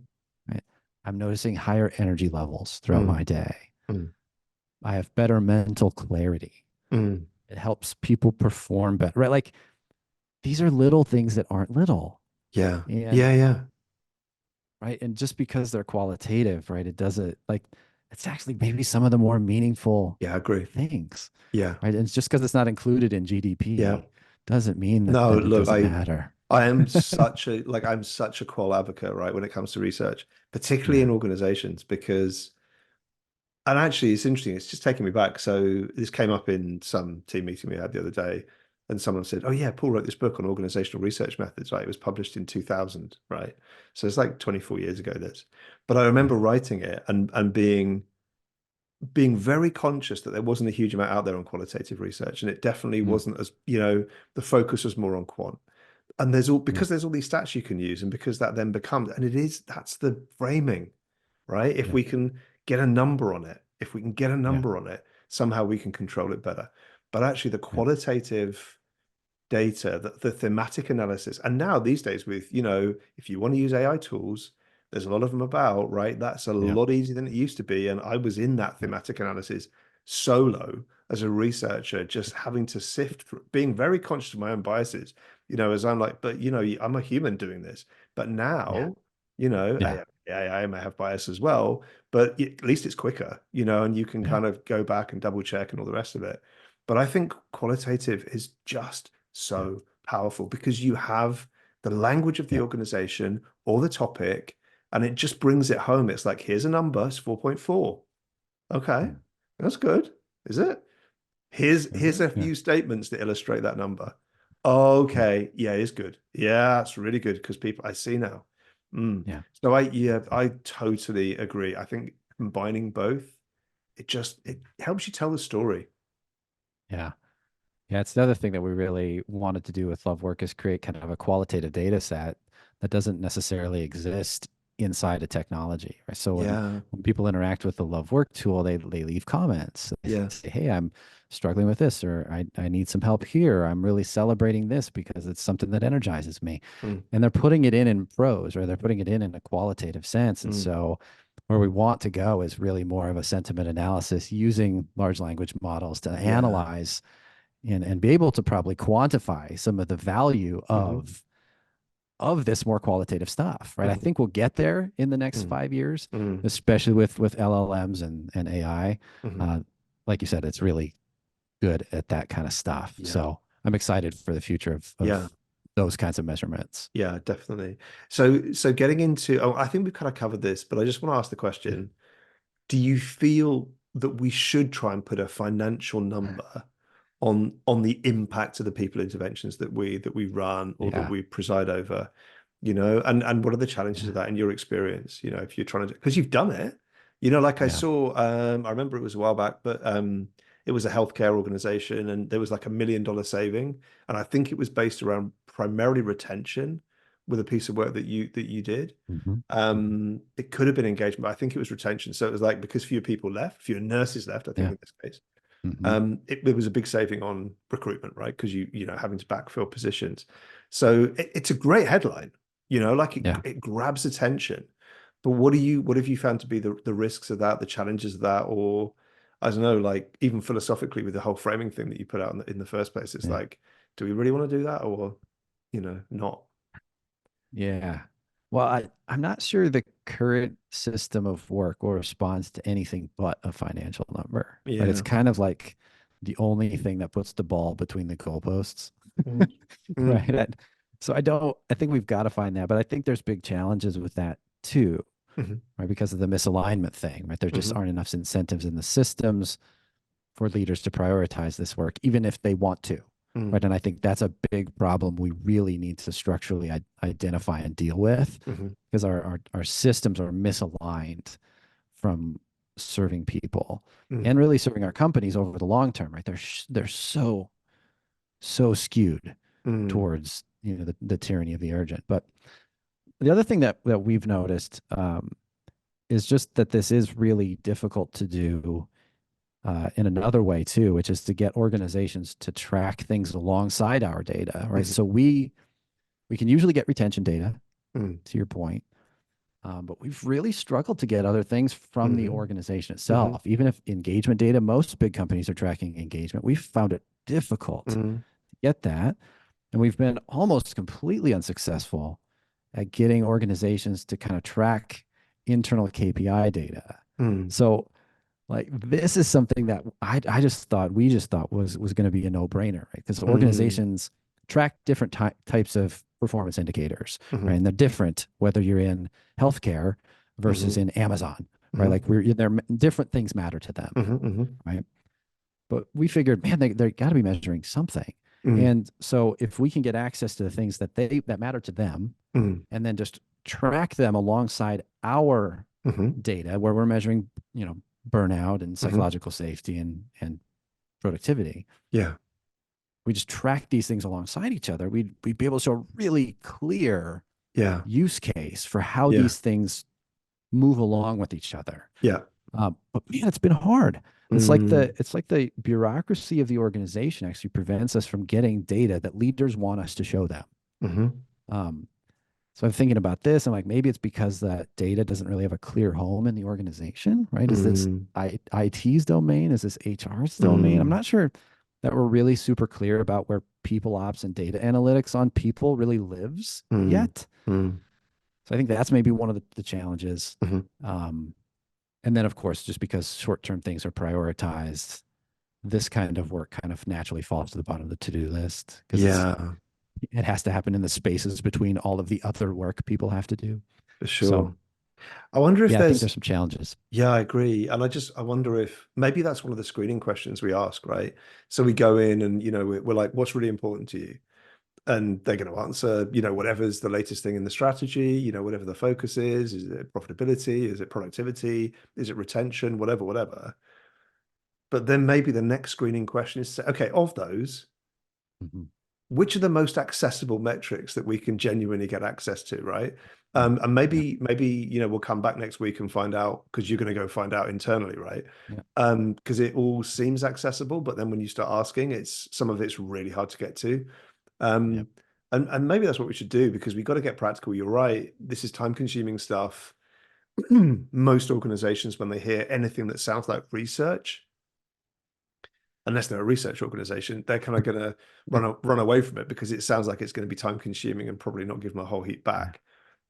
right? I'm noticing higher energy levels throughout my day. Mm. I have better mental clarity. Mm. It helps people perform better, right? Like these are little things that aren't little. Yeah. And Yeah. Yeah. right. And just because they're qualitative, right? It doesn't like it's actually maybe some of the more meaningful Yeah. I agree. things. Yeah. Right. And it's just because it's not included in Yeah. GDP doesn't mean No, that it look, doesn't matter. I'm such a qual advocate, right, when it comes to research, particularly Yeah. in organizations, because, and actually it's interesting, it's just taking me back. So this came up in some team meeting we had the other day, and someone said, "Oh yeah, Paul wrote this book on organizational research methods, right? It was published in 2000, right? So it's like 24 years ago this." But I remember Yeah. writing it and being very conscious that there wasn't a huge amount out there on qualitative research, and it definitely Mm, wasn't as, the focus was more on quant. And there's all, yeah. because there's all these stats you can use, and because that then becomes, and that's the framing, right? If Yeah. we can get a number on it, if we can get a Yeah. number on it, somehow we can control it better. But actually the Yeah. qualitative data, the thematic analysis, and now these days with, if you want to use AI tools, there's a lot of them about, right? That's a Yeah. lot easier than it used to be. And I was in that Yeah. thematic analysis solo as a researcher, just having to sift through, being very conscious of my own biases, as I'm like, but I'm a human doing this. But Yeah. now, Yeah. AI may have bias as well, but at least it's quicker, and you can Yeah. kind of go back and double check and all the rest of it. But I think qualitative is just Yeah. so powerful because you have the language of the Yeah. organization or the topic, and it just brings it home. It's like, here's a number, it's 4.4. Okay, Mm. that's good. Is it? Here's a Yeah. few statements that illustrate that number. Yeah. Okay, yeah, it's good. Yeah, it's really good because people I see now. Yeah. So I totally agree. I think combining both, it helps you tell the story. Yeah. Yeah, it's the other thing that we really wanted to do with Love Work is create kind of a qualitative data set that doesn't necessarily exist inside a technology, right? So Yeah, when people interact with the Love Work tool, they leave comments. They yeah. say, "Hey, I'm struggling with this," or I need some help here. I'm really celebrating this because it's something that energizes me." Mm, And they're putting it in prose, or they're putting it in a qualitative sense. And mm. so where we want to go is really more of a sentiment analysis using large language models to Yeah. analyze and be able to probably quantify some of the value Hmm. of this more qualitative stuff, right? I Hmm. think we'll get there in the next Mm, 5 years, mm, especially with LLMs and AI. mhm. Uh, like you said, it's really good at that kind of stuff. Yeah. So I'm excited for the future Yeah. of those kinds of measurements. Yeah, definitely. So getting into, I think we've kind of covered this, but I just want to ask the Yeah. question, do you feel that we should try and put a financial number on the impact of the people interventions that we run or that Yeah. we preside over, and what are the challenges Yeah. of that in your experience, if you're trying to, because you've done it, like I Yeah. saw, I remember it was a while back, but it was a healthcare organization and there was like $1 million saving, and I think it was based around primarily retention with a piece of work that you did. Mhm. It could have been engagement, but I think it was retention. So it was like, because fewer people left, fewer nurses left, I think Yeah. in this case, Mhm. there was a big saving on recruitment, right? Because having to backfill positions. So it's a great headline, like Yeah. it grabs attention. But what have you found to be the risks of that, the challenges of that, or I don't know, like even philosophically with the whole framing thing that you put out in the first place, it's Yeah. like, do we really want to do that, or not? Yeah. Well, I'm not sure the current system of work will respond to anything but a financial number, right? It's Yeah. kind of like the only thing that puts the ball between the goalposts, Mm, mm, right? So I think we've got to find that, but I think there's big challenges with that too, mhm, right? Because of the misalignment thing, right? There just mhm, aren't enough incentives in the systems for leaders to prioritize this work, even if they want to, mm, right? And I think that's a big problem we really need to structurally identify and deal with, mhm, because our systems are misaligned from serving people mm, and really serving our companies over the long term, right? They're so skewed mm, towards the tyranny of the urgent. But the other thing that we've noticed is just that this is really difficult to do in another way too, which is to get organizations to track things alongside our data, right? mhm, So we can usually get retention data, mm, to your point, but we've really struggled to get other things from the mhm, organization mhm, itself. Even if engagement data, most big companies are tracking engagement. We've found it difficult to mhm, get that, and we've been almost completely unsuccessful at getting organizations to kind of track internal KPI data. mm, So like this is something that I just thought we just thought was going to be a no-brainer, right? Because mm, organizations track different types of performance indicators, right? mhm, And they're different whether you're in healthcare versus mhm, in Amazon, right? Like mhm, different things matter to them, mhm, mhm, right? But we figured, man, they got to be measuring something. mm, And so if we can get access to the things that matter to them, mm, and then just track them alongside our mhm, data where we're measuring, burnout and mhm. psychological safety and productivity. Yeah. We just track these things alongside each other. We'd be able to show a really clear Yeah. use case for how Yeah. these things move along with each other. Yeah. But man, it's been hard. Mm, It's like the bureaucracy of the organization actually prevents us from getting data that leaders want us to show them. mhm, Um, So I'm thinking about this. I'm like, maybe it's because that data doesn't really have a clear home in the organization, right? Is this mm, IT's domain? Is this HR's domain? I'm mm, not sure that we're really super clear about where people ops and data analytics on people really lives mm, yet. mm, So I think that's maybe one of the challenges. mhm. Um, and then, of course, just because short-term things are prioritized, this kind of work kind of naturally falls to the bottom of the to-do list because Yeah, it has to happen in the spaces between all of the other work people have to do. for So sure. I wonder if yeah, I think there's, there's some challenges. yeah, I agree. And I wonder if maybe that's one of the screening questions we ask, right? So we go in and, we're like, what's really important to you? And they're going to answer, whatever's the latest thing in the strategy, whatever the focus is it profitability? Is it productivity? Is it retention? Whatever, whatever. But then maybe the next screening question is, okay, of those, Mhm. which are the most accessible metrics that we can genuinely get access to, right? Yeah. And Yeah. maybe we'll come back next week and find out, because you're going to go find out internally, right? Yeah. Because it all seems accessible, but then when you start asking, some of it's really hard to get to. Yeah. Um, and maybe that's what we should do, because we got to get practical. You're right. This is time consuming stuff. Most organizations, when they hear anything that sounds like research, unless they're a research organization, they're kind of going to run away from it, because it sounds like it's going to be time consuming and probably not give them a whole heap Yeah. back.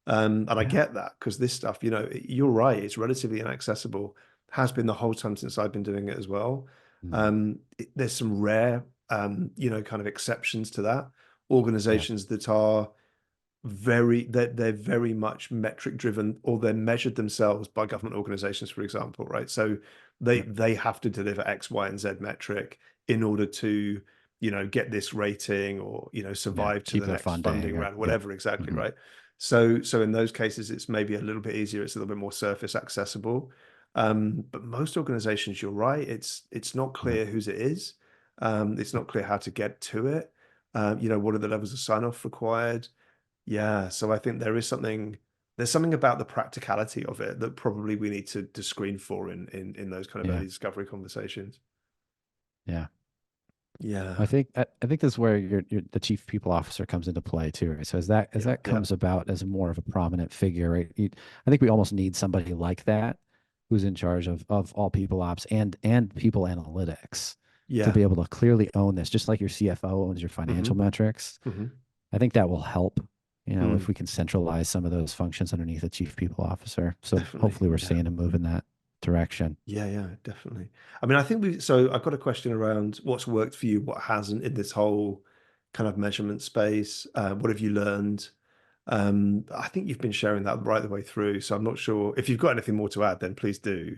And I Yeah. get that, because this stuff, you're right, it's relatively inaccessible, has been the whole time since I've been doing it as well. Mm. There's some rare, kind of exceptions to that. Yeah. Organizations that are they're very much metric driven, or they're measured themselves by government organizations, for example, right? So Yeah. they have to deliver X, Y, and Z metric in order to, get this rating, or, Yeah. survive to Keep the their next funding funding or round, yeah. whatever, exactly, Mhm. right? So in those cases, it's maybe a little bit easier, it's a little bit more surface accessible. But most organizations, you're right, it's not Yeah. clear whose it is. It's not clear how to get to it. What are the levels of sign-off required? Yeah, so I think there's something about the practicality of it that probably we need to screen for in those kind of Yeah. early discovery conversations. Yeah. Yeah. I think this is where your the chief people officer comes into play too, right? So as Yeah. that Yeah. comes about as more of a prominent figure, right? I think we almost need somebody like that who's in charge of all people ops and people analytics to Yeah. be able to clearly own this, just like your CFO owns your Hmm. financial metrics. Hmm. I think that will help, if Mm, we can centralize some of those functions underneath a chief people officer. So definitely. hopefully we're Yeah. seeing a move in that direction. Yeah, yeah, definitely. I mean, I think so I've got a question around what's worked for you, what hasn't in this whole kind of measurement space. What have you learned? I think you've been sharing that right the way through. So I'm not sure if you've got anything more to add, then please do.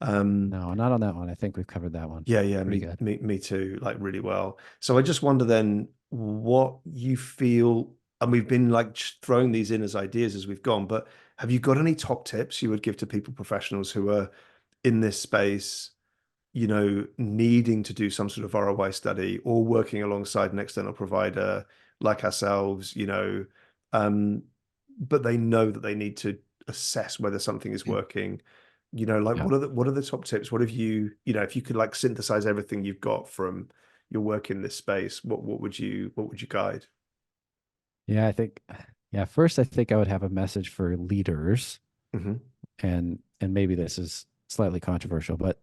Um, No, not on that one. I think we've covered that one yeah, yeah, pretty me, good. me, me too, like really well. So I just wonder then what you feel, and we've been like throwing these in as ideas as we've gone, but have you got any top tips you would give to people, professionals who are in this space, needing to do some sort of ROI study or working alongside an external provider like ourselves, um, but they know that they need to assess whether something is working. Like Yeah. what are the top tips? What have if you could like synthesize everything you've got from your work in this space, what would you guide? Yeah, first I think I would have a message for leaders, Hmm. and maybe this is slightly controversial, but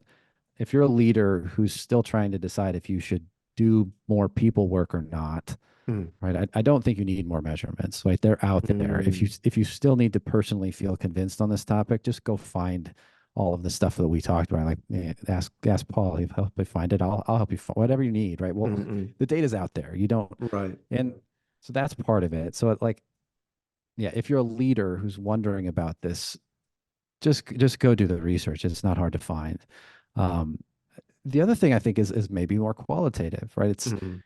if you're a leader who's still trying to decide if you should do more people work or not, Mm, right? I don't think you need more measurements. Like they're out there. mm, If you still need to personally feel convinced on this topic, just go find all of the stuff that we talked about. Like ask Paul, he'll help me find it. I'll help you find whatever you need, right? Well, mm, the data's out there. You don't right. and so that's part of it. So like, yeah, if you're a leader who's wondering about this, just go do the research. It's not hard to find. Um, the other thing I think is maybe more qualitative, right? Mm,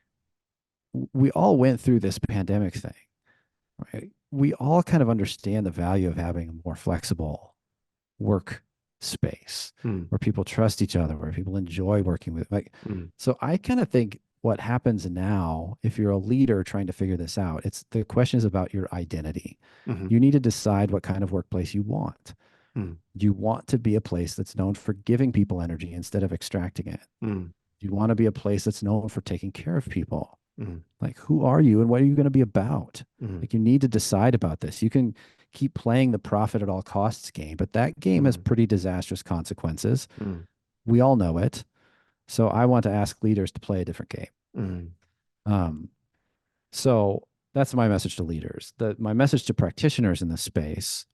We all went through this pandemic thing, right? We all kind of understand the value of having a more flexible work space mm, where people trust each other, where people enjoy working with. Like, mm, so I kind of think what happens now, if you're a leader trying to figure this out, it's the question is about your identity. mm, You need to decide what kind of workplace you want. mm, You want to be a place that's known for giving people energy instead of extracting it. mm, You want to be a place that's known for taking care of people. mm, Like, who are you and what are you going to be about? mm, Like, you need to decide about this. You can keep playing the profit at all costs game, but that game has mm, pretty disastrous consequences. mm, We all know it. So I want to ask leaders to play a different game. mm, Um, so that's my message to leaders. My message to practitioners in this space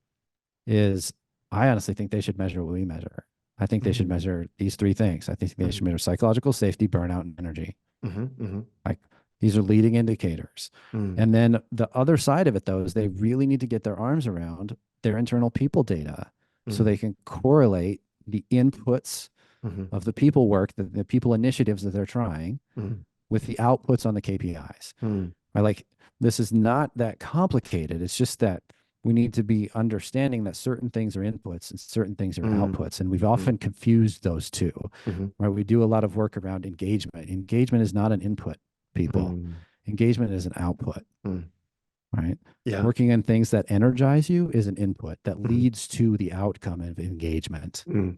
is I honestly think they should measure what we measure. I think they should mm, measure these three things. I think they should mm, measure psychological safety, burnout, and energy. mhm, mhm, Like these are leading indicators. mm, And then the other side of it, though, is they really need to get their arms around their internal people data so mm, they can correlate the inputs mhm, of the people work, the people initiatives that they're trying mm, with the outputs on the KPIs. mm, Right? Like this is not that complicated. It's just that we need to be understanding that certain things are inputs and certain things are mm, outputs. And we've mm, often confused those two. mhm, Right? We do a lot of work around engagement. Engagement is not an input, people. mm, Engagement is an output, mm. right? Yeah. Working on things that energize you is an input that Mhm, leads to the outcome of engagement. mm,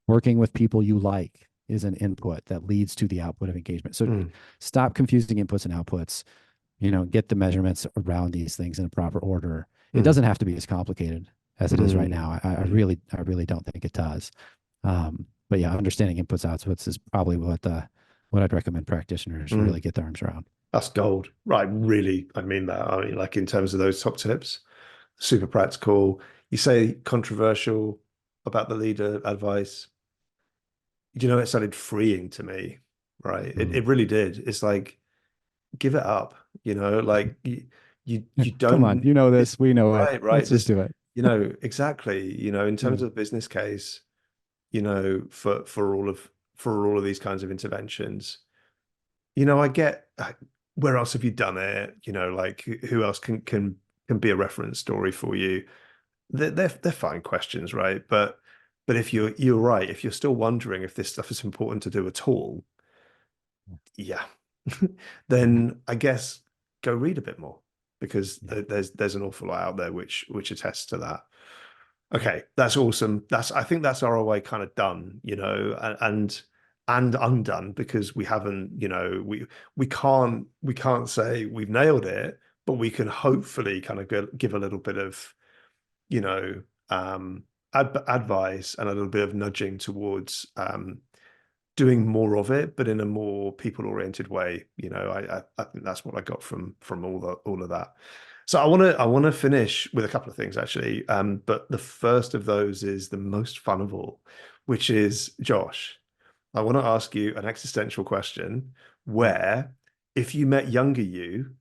Working with people you like is an input that leads to the output of engagement. So mm, stop confusing inputs and outputs, get the measurements around these things in a proper order. It mm, doesn't have to be as complicated as it is right mm, now. I mm, really don't think it does. But yeah, understanding inputs, outputs is probably what I'd recommend practitioners mm. really get their arms around. That's gold. Right. Really, I mean that. I mean, like in terms of those top tips, super practical. You say controversial about the leader advice. It sounded freeing to me, right? It Mm. really did. It's like, give it up, like you Come on, don't you know it, this, we know it. right, right. Let's just There's, do it. exactly, in terms Yeah. of the business case, for all of these kinds of interventions, I get where else have you done it? Like who else can be a reference story for you? They're fine questions, right? But if you're right, if you're still wondering if this stuff is important to do at all, yeah, then I guess go read a bit more because Yeah. there's an awful lot out there which attests to that. Okay, that's awesome. I think that's ROI kind of done, and undone because we haven't, we can't say we've nailed it, but we can hopefully kind of give a little bit of, you know, advice and a little bit of nudging towards doing more of it, but in a more people-oriented way. I think that's what I got from all of that. So I want to finish with a couple of things actually. But the first of those is the most fun of all, which is Josh. I want to ask you an existential question Mm. where if you met younger you,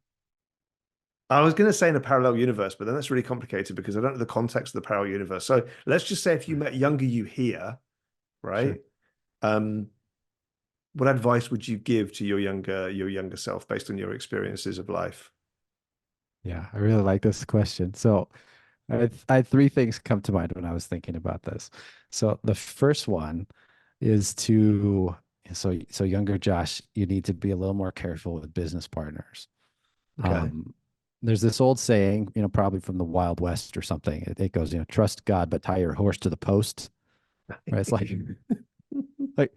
I was going to say in a parallel universe, but then that's really complicated because I don't know the context of the parallel universe. So let's just say if you Right. met younger you here, Sure. right? Um, what advice would you give to your younger self based on your experiences of life? Yeah, I really like this question. So I had three things come to mind when I was thinking about this. So the first one is so younger Josh, you need to be a little more careful with business partners. Okay. Um, there's this old saying, probably from the Wild West or something. It goes, trust God, but tie your horse to the post. Right? It's like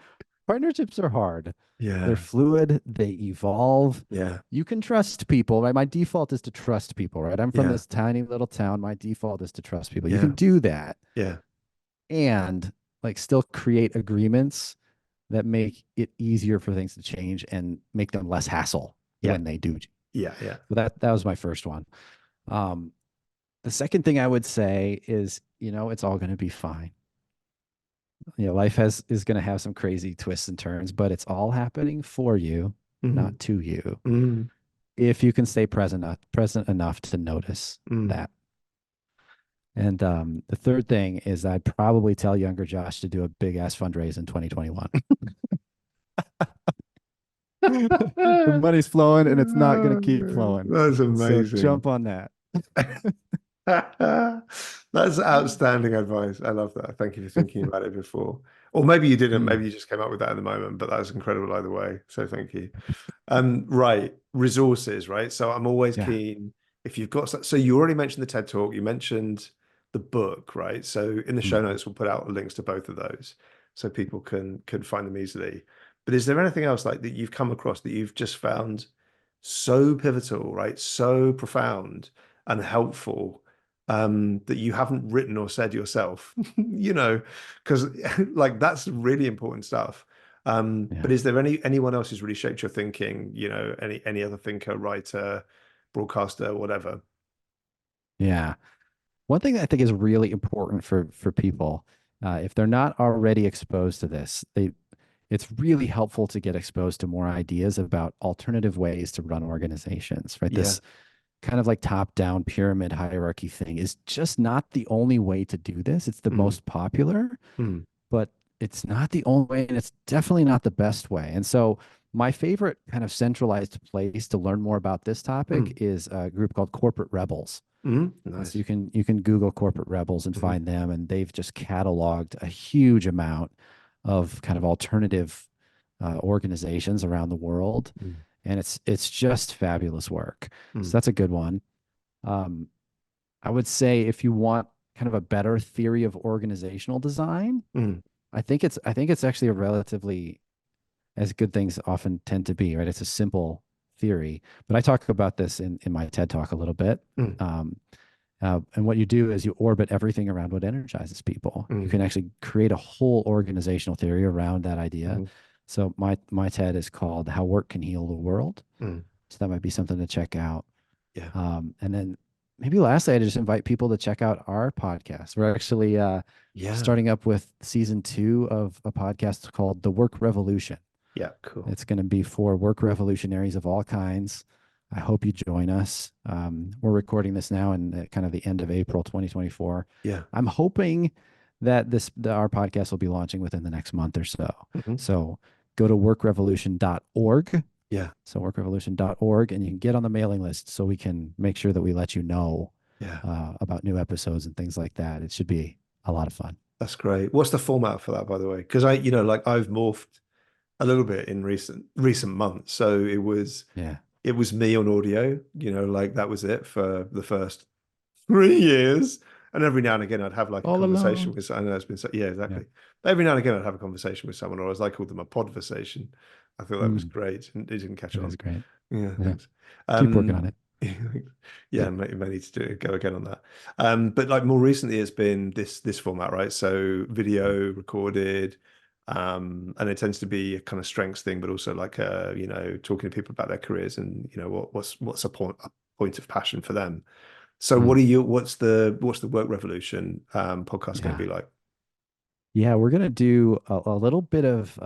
partnerships are hard. They're Yeah. fluid, they evolve. Yeah. You can trust people, right? My default is to trust people, right? I'm from Yeah. this tiny little town. My default is to trust people. You Yeah. can do that Yeah. and like still create agreements that make it easier for things to change and make them less hassle Yeah. when they do. Yeah. Yeah. So that was my first one. Um, the second thing I would say is, it's all going to be fine. Life is going to have some crazy twists and turns, but it's all happening for you, Mm-hmm. not to you. Mm, If you can stay present enough to notice mm. that. And the third thing is I'd probably tell younger Josh to do a big ass fundraise in 2021. The money's flowing and it's not going to keep flowing. That's So amazing. jump on that. That's outstanding advice. I love that. Thank you for thinking about it before. Or maybe you didn't. Mm, Maybe you just came up with that at the moment, but that was incredible either way. So thank you. Right. Resources, right? So I'm always yeah. keen if you've got so you already mentioned the TED Talk, you mentioned the book, right? So in the show Mhm. notes, we'll put out links to both of those so people can find them easily. But is there anything else like that you've come across that you've just found so pivotal, right? So profound and helpful that you haven't written or said yourself, because like that's really important stuff. But Yeah. is there anyone else who's really shaped your thinking? Any other thinker, writer, broadcaster, whatever? Yeah. One thing that I think is really important for people, if they're not already exposed to this, it's really helpful to get exposed to more ideas about alternative ways to run organizations, right? Yeah. This kind of like top-down pyramid hierarchy thing is just not the only way to do this. It's the Mm, most popular, mm, but it's not the only way, and it's definitely not the best way. And so my favorite kind of centralized place to learn more about this topic mm, is a group called Corporate Rebels. So nice. you can Google Corporate Rebels and Mhm, find them, and they've just cataloged a huge amount of kind of alternative organizations around the world, mm, and it's just fabulous work. So mm, that's a good one. Um, I would say if you want kind of a better theory of organizational design, mm. I think it's actually a relatively, as good things often tend to be, right? It's a simple theory, but I talk about this in my TED talk a little bit. Mm, Um, and what you do is you orbit everything around what energizes people. You mm, can actually create a whole organizational theory around that idea. mm, So my TED is called "How Work Can Heal the World." mm. So that might be something to check out. Yeah. And then maybe lastly, I just invite people to check out our podcast. We're actually Yeah. starting up with season 2 of a podcast called The Work Revolution. Yeah. Cool. It's going to be for work revolutionaries of all kinds. I hope you join us. We're recording this now in kind of the end of April 2024. Yeah. I'm hoping that our podcast will be launching within the next month or so. Mhm. So go to workrevolution.org. Yeah. So workrevolution.org, and you can get on the mailing list so we can make sure that we let you know Yeah. about new episodes and things like that. It should be a lot of fun. That's great. What's the format for that, by the way? Because like I've morphed a little bit in recent months. So Yeah. it was me on audio, like that was it for the first 3 years. And every now and again, I'd have like a All conversation alone. with, I know it's been so, yeah, Yeah. exactly. But every now and again, I'd have a conversation with someone, or as I called them, a podversation. I thought that was Mm, great. And it didn't catch it is on. great. Yeah, Yeah. thanks. Keep working on it. Yeah, may need to go again on that. But like more recently, it's been this format, right? So video recorded, and it tends to be a kind of strengths thing, but also like talking to people about their careers and what's a point of passion for them. So Mm, what's the Work Revolution podcast going to yeah. be like? Yeah, we're going to do a little bit of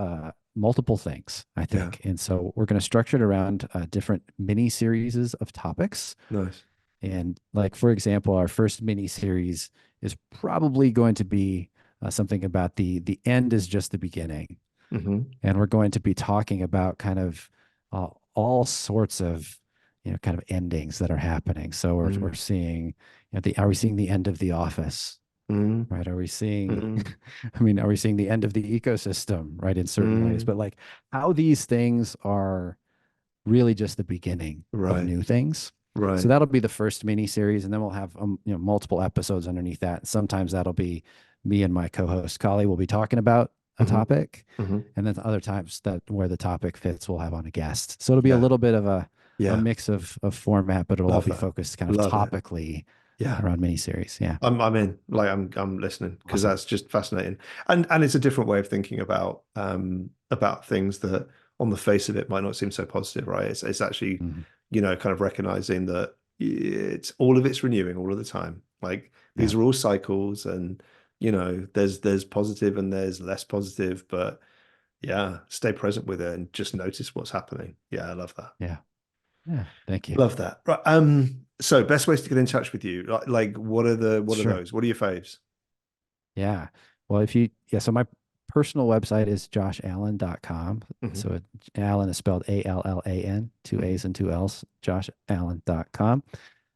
multiple things, I Yeah, think. And so we're going to structure it around different mini series of topics. nice. And like, for example, our first mini series is probably going to be something about the end is just the beginning. Hmm. And we're going to be talking about kind of all sorts of, kind of endings that are happening. So we're seeing, are we seeing the end of The Office? Mm, Right? Are we seeing, mm, I mean, are we seeing the end of the ecosystem, right? In certain ways, mm, but like how these things are really just the beginning of right, new things. So right. that'll be the first mini series, and then we'll have multiple episodes underneath that. Sometimes that'll be me and my co-host Kali will be talking about a Hmm. topic, Hmm. and then other times that where the topic fits, we'll have on a guest. So it'll be a Yeah, little bit of a yeah. mix of format, but it'll all Love be that. focused kind of Love it. topically Yeah. around mini series. Yeah, I'm in. Like I'm listening because awesome. that's just fascinating. And it's a different way of thinking about things that on the face of it might not seem so positive, right? It's actually, Mhm. kind of recognizing that it's renewing all of the time. Like Yeah. these are all cycles and there's positive and there's less positive, but yeah, stay present with it and just notice what's happening. Yeah, I love that. Yeah. Yeah. Thank you. Love that. Right. So best ways to get in touch with you. Like what are Sure. those? What are your faves? Yeah. Well, so my personal website is joshallen.com. Hmm. So Allen is spelled Allan, two Hmm. A's and two L's, joshallen.com.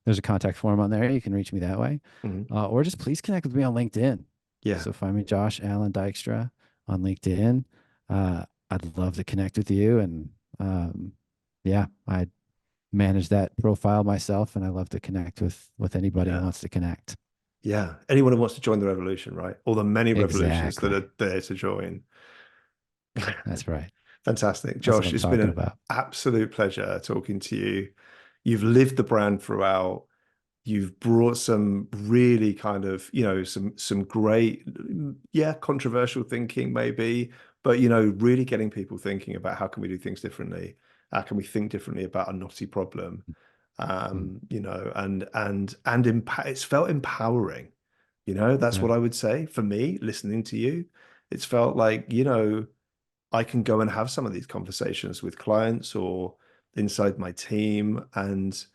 There's a contact form on there. You can reach me that way. Hmm. Or just please connect with me on LinkedIn. Yeah. So find me Josh Allen Dykstra on LinkedIn. I'd love to connect with you. And yeah, I manage that profile myself, and I love to connect with anybody who Yeah. wants to connect. Yeah. Anyone who wants to join the revolution, right? Or the many revolutions that Exactly. are there to join. That's right. Fantastic. That's what Josh, I'm it's been talking an about. absolute pleasure talking to you. You've lived the brand throughout. You've brought some really kind of, some great, yeah, controversial thinking maybe, but really getting people thinking about how can we do things differently? How can we think differently about a knotty problem? Mm, It's felt empowering. That's yeah. what I would say for me, listening to you. It's felt like, I can go and have some of these conversations with clients or inside my team and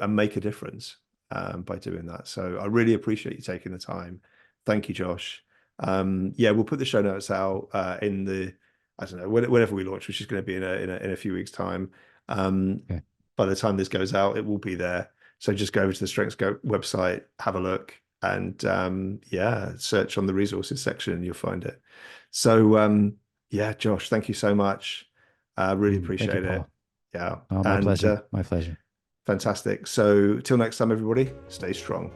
make a difference by doing that. So I really appreciate you taking the time. Thank you, Josh. Yeah, we'll put the show notes out in I don't know, whenever we launch, which is going to be in a few weeks' time. Um, Okay. by the time this goes out, it will be there. So just go over to the StrengthsGo website, have a look, and yeah, search on the resources section and you'll find it. So yeah, Josh, thank you so much. Really Thank you, appreciate it. Paul. Yeah. Oh, my And pleasure. My pleasure. fantastic. So till next time, everybody, stay strong.